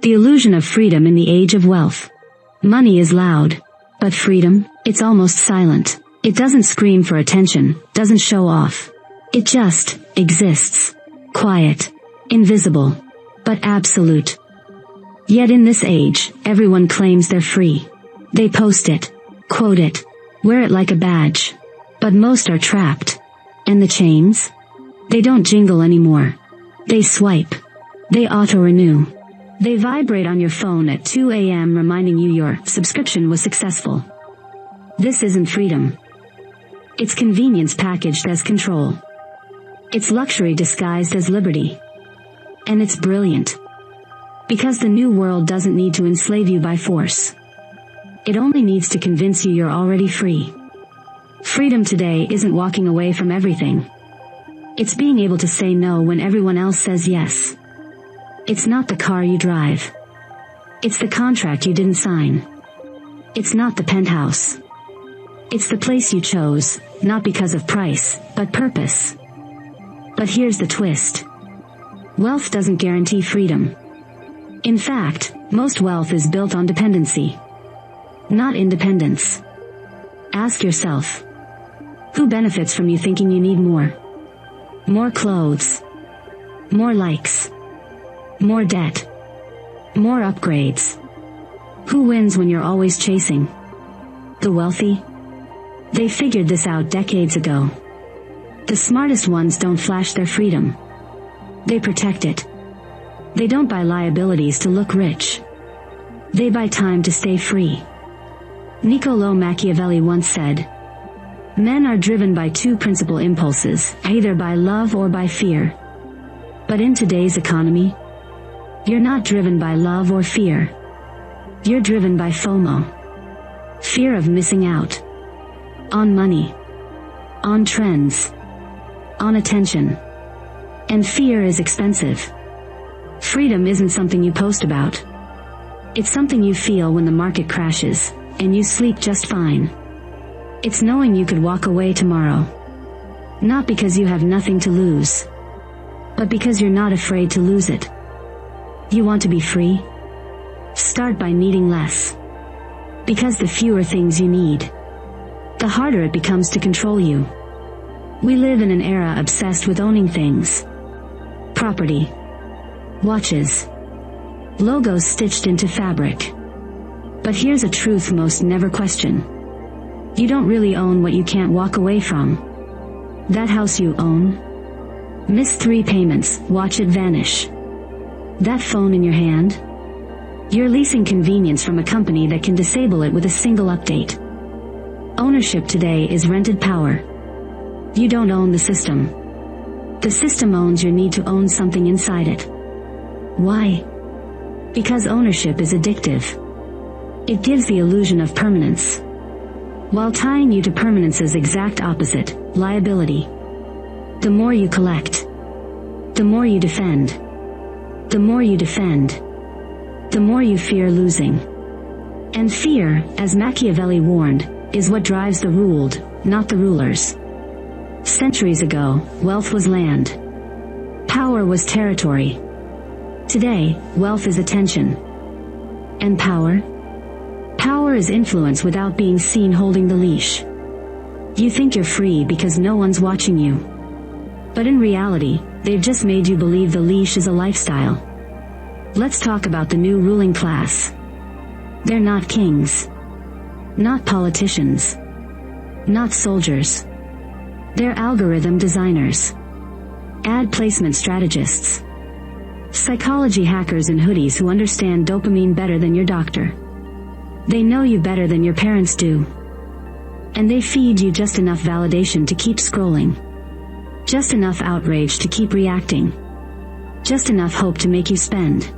The illusion of freedom in the age of wealth. Money is loud. But freedom, it's almost silent. It doesn't scream for attention, doesn't show off. It just exists. Quiet. Invisible. But absolute. Yet in this age, everyone claims they're free. They post it. Quote it. Wear it like a badge. But most are trapped. And the chains? They don't jingle anymore. They swipe. They auto-renew. They vibrate on your phone at 2 a.m. reminding you your subscription was successful. This isn't freedom. It's convenience packaged as control. It's luxury disguised as liberty. And it's brilliant. Because the new world doesn't need to enslave you by force. It only needs to convince you you're already free. Freedom today isn't walking away from everything. It's being able to say no when everyone else says yes. It's not the car you drive. It's the contract you didn't sign. It's not the penthouse. It's the place you chose, not because of price, but purpose. But here's the twist. Wealth doesn't guarantee freedom. In fact, most wealth is built on dependency, not independence. Ask yourself, who benefits from you thinking you need more? More clothes. More likes. More debt. More upgrades. Who wins when you're always chasing? The wealthy? They figured this out decades ago. The smartest ones don't flash their freedom. They protect it. They don't buy liabilities to look rich. They buy time to stay free. Niccolò Machiavelli once said, "Men are driven by two principal impulses, either by love or by fear. But in today's economy, you're not driven by love or fear. You're driven by FOMO. Fear of missing out. On money. On trends. On attention. And fear is expensive. Freedom isn't something you post about. It's something you feel when the market crashes, and you sleep just fine. It's knowing you could walk away tomorrow. Not because you have nothing to lose, but because you're not afraid to lose it. You want to be free? Start by needing less. Because the fewer things you need, the harder it becomes to control you. We live in an era obsessed with owning things. Property. Watches. Logos stitched into fabric. But here's a truth most never question. You don't really own what you can't walk away from. That house you own? Miss 3 payments, watch it vanish. That phone in your hand? You're leasing convenience from a company that can disable it with a single update. Ownership today is rented power. You don't own the system. The system owns your need to own something inside it. Why? Because ownership is addictive. It gives the illusion of permanence, while tying you to permanence's exact opposite, liability. The more you collect, the more you defend. The more you defend, the more you fear losing. And fear, as Machiavelli warned, is what drives the ruled, not the rulers. Centuries ago, wealth was land. Power was territory. Today, wealth is attention. And power? Power is influence without being seen holding the leash. You think you're free because no one's watching you. But in reality, they've just made you believe the leash is a lifestyle. Let's talk about the new ruling class. They're not kings. Not politicians. Not soldiers. They're algorithm designers. Ad placement strategists. Psychology hackers in hoodies who understand dopamine better than your doctor. They know you better than your parents do. And they feed you just enough validation to keep scrolling. Just enough outrage to keep reacting. Just enough hope to make you spend.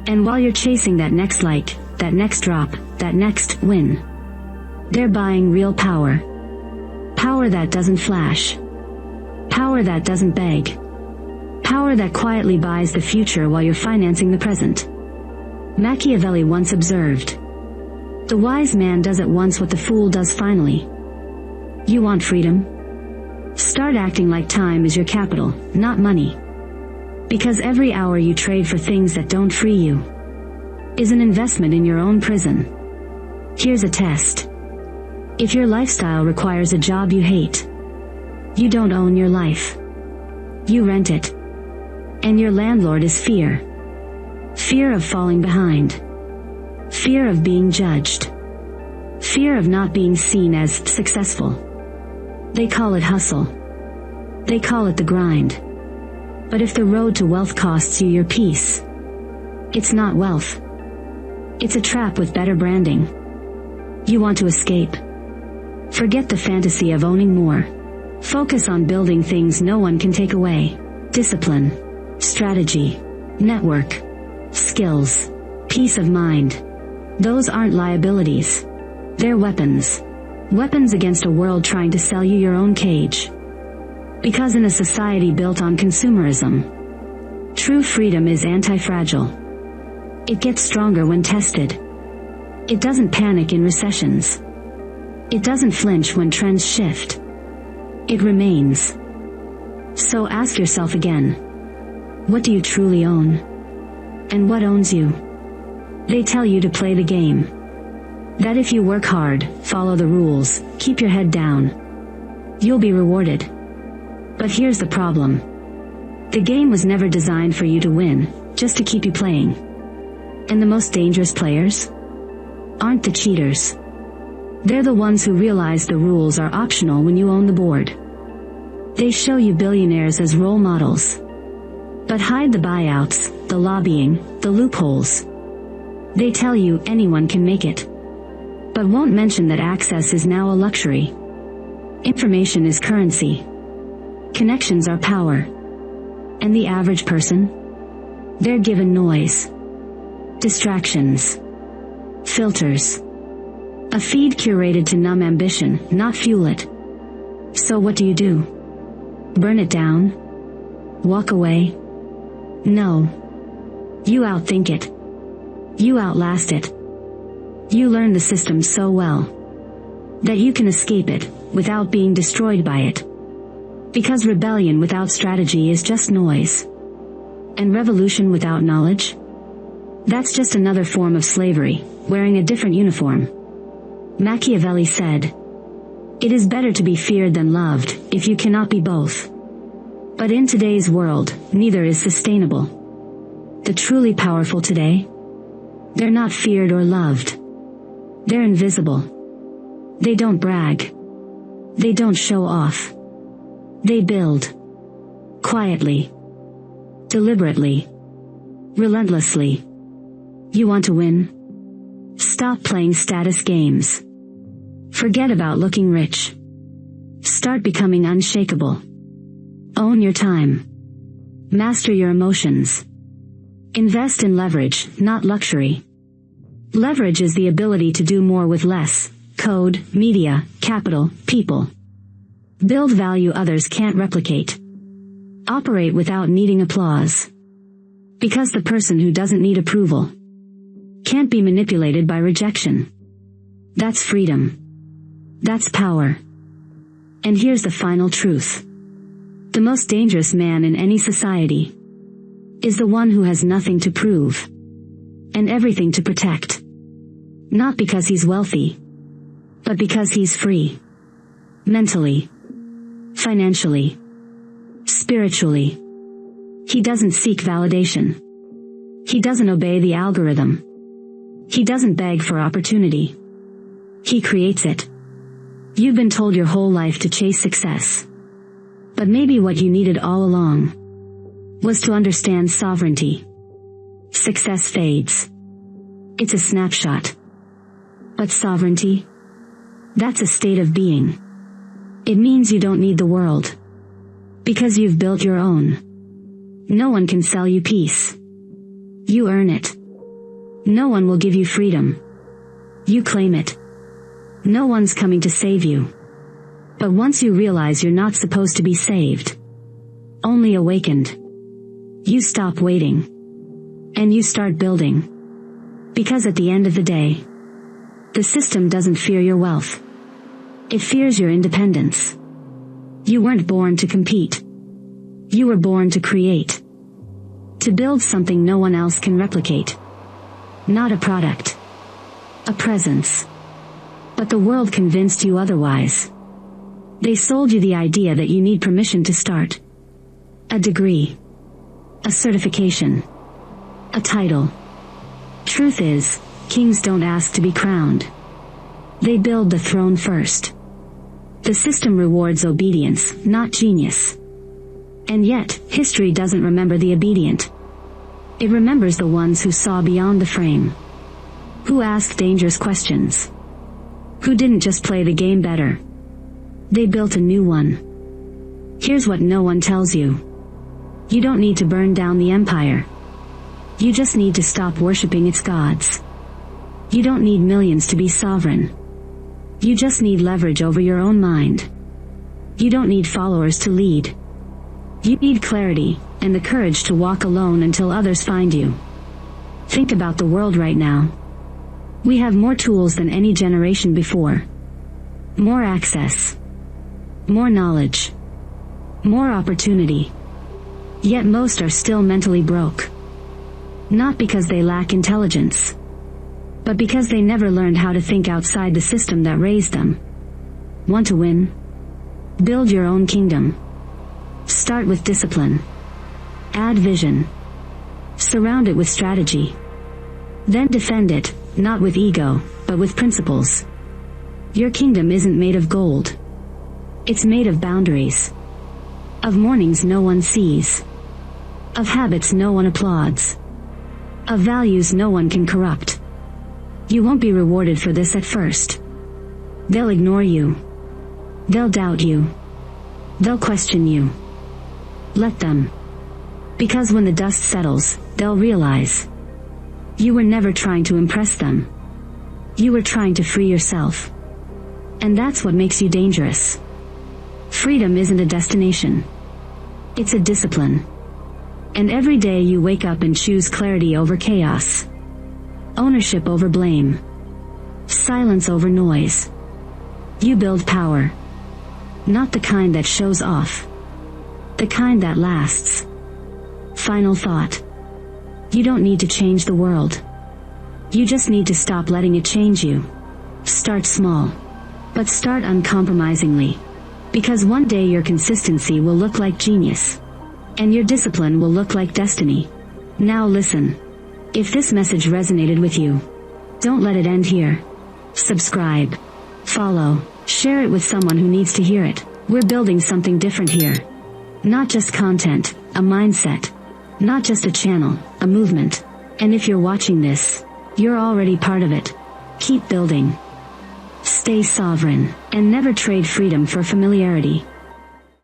And while you're chasing that next like, that next drop, that next win, they're buying real power. Power that doesn't flash. Power that doesn't beg. Power that quietly buys the future while you're financing the present. Machiavelli once observed, "The wise man does at once what the fool does finally." You want freedom? Start acting like time is your capital, not money. Because every hour you trade for things that don't free you, is an investment in your own prison. Here's a test. If your lifestyle requires a job you hate, you don't own your life. You rent it. And your landlord is fear. Fear of falling behind. Fear of being judged. Fear of not being seen as successful. They call it hustle. They call it the grind. But if the road to wealth costs you your peace, it's not wealth. It's a trap with better branding. You want to escape. Forget the fantasy of owning more. Focus on building things no one can take away. Discipline, strategy, network, skills, peace of mind. Those aren't liabilities. They're weapons. Weapons against a world trying to sell you your own cage. Because in a society built on consumerism, true freedom is anti-fragile. It gets stronger when tested. It doesn't panic in recessions. It doesn't flinch when trends shift. It remains. So ask yourself again, what do you truly own? And what owns you? They tell you to play the game. That if you work hard, follow the rules, keep your head down, you'll be rewarded. But here's the problem. The game was never designed for you to win, just to keep you playing. And the most dangerous players aren't the cheaters. They're the ones who realize the rules are optional when you own the board. They show you billionaires as role models, but hide the buyouts, the lobbying, the loopholes. They tell you anyone can make it, but won't mention that access is now a luxury. Information is currency. Connections are power. And the average person? They're given noise, distractions, filters. A feed curated to numb ambition, not fuel it. So what do? Burn it down? Walk away? No. You outthink it. You outlast it. You learn the system so well that you can escape it without being destroyed by it. Because rebellion without strategy is just noise. And revolution without knowledge? That's just another form of slavery, wearing a different uniform. Machiavelli said, "It is better to be feared than loved, if you cannot be both." But in today's world, neither is sustainable. The truly powerful today? They're not feared or loved. They're invisible. They don't brag. They don't show off. They build. Quietly. Deliberately. Relentlessly. You want to win? Stop playing status games. Forget about looking rich. Start becoming unshakable. Own your time. Master your emotions. Invest in leverage, not luxury. Leverage is the ability to do more with less: code, media, capital, people. Build value others can't replicate. Operate without needing applause. Because the person who doesn't need approval can't be manipulated by rejection. That's freedom. That's power. And here's the final truth. The most dangerous man in any society is the one who has nothing to prove and everything to protect. Not because he's wealthy, but because he's free. Mentally, financially, spiritually. He doesn't seek validation. He doesn't obey the algorithm. He doesn't beg for opportunity. He creates it. You've been told your whole life to chase success. But maybe what you needed all along was to understand sovereignty. Success fades. It's a snapshot. But sovereignty? That's a state of being. It means you don't need the world. Because you've built your own. No one can sell you peace. You earn it. No one will give you freedom. You claim it. No one's coming to save you. But once you realize you're not supposed to be saved, only awakened, you stop waiting. And you start building. Because at the end of the day, the system doesn't fear your wealth. It fears your independence. You weren't born to compete. You were born to create. To build something no one else can replicate. Not a product. A presence. But the world convinced you otherwise. They sold you the idea that you need permission to start. A degree. A certification. A title. Truth is, kings don't ask to be crowned. They build the throne first. The system rewards obedience, not genius. And yet, history doesn't remember the obedient. It remembers the ones who saw beyond the frame. Who asked dangerous questions. Who didn't just play the game better. They built a new one. Here's what no one tells you. You don't need to burn down the empire. You just need to stop worshipping its gods. You don't need millions to be sovereign. You just need leverage over your own mind. You don't need followers to lead. You need clarity, and the courage to walk alone until others find you. Think about the world right now. We have more tools than any generation before. More access. More knowledge. More opportunity. Yet most are still mentally broke. Not because they lack intelligence, but because they never learned how to think outside the system that raised them. Want to win? Build your own kingdom. Start with discipline. Add vision. Surround it with strategy. Then defend it, not with ego, but with principles. Your kingdom isn't made of gold. It's made of boundaries. Of mornings no one sees. Of habits no one applauds. Of values no one can corrupt. You won't be rewarded for this at first. They'll ignore you. They'll doubt you. They'll question you. Let them. Because when the dust settles, they'll realize. You were never trying to impress them. You were trying to free yourself. And that's what makes you dangerous. Freedom isn't a destination. It's a discipline. And every day you wake up and choose clarity over chaos. Ownership over blame. Silence over noise. You build power. Not the kind that shows off. The kind that lasts. Final thought. You don't need to change the world. You just need to stop letting it change you. Start small. But start uncompromisingly. Because one day your consistency will look like genius. And your discipline will look like destiny. Now listen. If this message resonated with you, don't let it end here. Subscribe. Follow. Share it with someone who needs to hear it. We're building something different here. Not just content, a mindset. Not just a channel, a movement. And if you're watching this, you're already part of it. Keep building. Stay sovereign, and never trade freedom for familiarity.